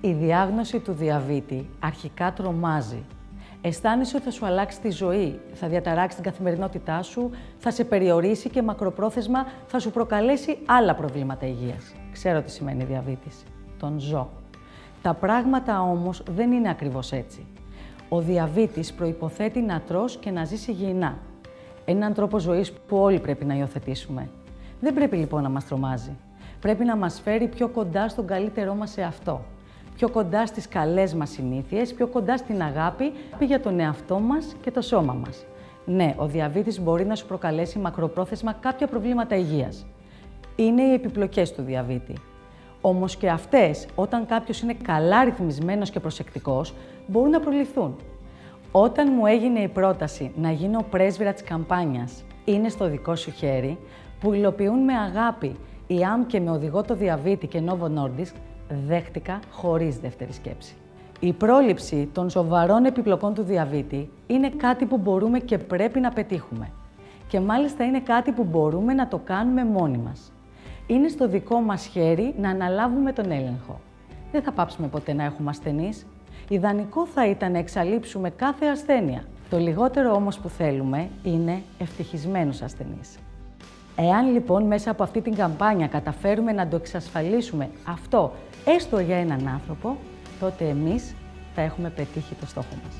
Η διάγνωση του διαβήτη αρχικά τρομάζει. Αισθάνεσαι ότι θα σου αλλάξει τη ζωή, θα διαταράξει την καθημερινότητά σου, θα σε περιορίσει και μακροπρόθεσμα θα σου προκαλέσει άλλα προβλήματα υγείας. Ξέρω τι σημαίνει διαβήτης. Τον ζω. Τα πράγματα όμως δεν είναι ακριβώς έτσι. Ο διαβήτης προϋποθέτει να τρως και να ζεις υγιεινά. Έναν τρόπο ζωής που όλοι πρέπει να υιοθετήσουμε. Δεν πρέπει λοιπόν να μας τρομάζει. Πρέπει να μας φέρει πιο κοντά στον καλύτερό μας εαυτό. Πιο κοντά στις καλές μας συνήθειες, πιο κοντά στην αγάπη για τον εαυτό μας και το σώμα μας. Ναι, ο διαβήτης μπορεί να σου προκαλέσει μακροπρόθεσμα κάποια προβλήματα υγείας. Είναι οι επιπλοκές του διαβήτη. Όμως και αυτές, όταν κάποιος είναι καλά ρυθμισμένος και προσεκτικός, μπορούν να προληφθούν. Όταν μου έγινε η πρόταση να γίνω πρέσβυρα της καμπάνιας «Είναι στο δικό σου χέρι», που υλοποιούν με αγάπη η ΑΜ και με οδηγό το διαβήτη και Novo Nordisk, δέχτηκα χωρίς δεύτερη σκέψη. Η πρόληψη των σοβαρών επιπλοκών του διαβήτη είναι κάτι που μπορούμε και πρέπει να πετύχουμε. Και μάλιστα είναι κάτι που μπορούμε να το κάνουμε μόνοι μας. Είναι στο δικό μας χέρι να αναλάβουμε τον έλεγχο. Δεν θα πάψουμε ποτέ να έχουμε ασθενείς. Ιδανικό θα ήταν να εξαλείψουμε κάθε ασθένεια. Το λιγότερο όμως που θέλουμε είναι ευτυχισμένους ασθενείς. Εάν λοιπόν μέσα από αυτή την καμπάνια καταφέρουμε να το εξασφαλίσουμε αυτό έστω για έναν άνθρωπο, τότε εμείς θα έχουμε πετύχει το στόχο μας.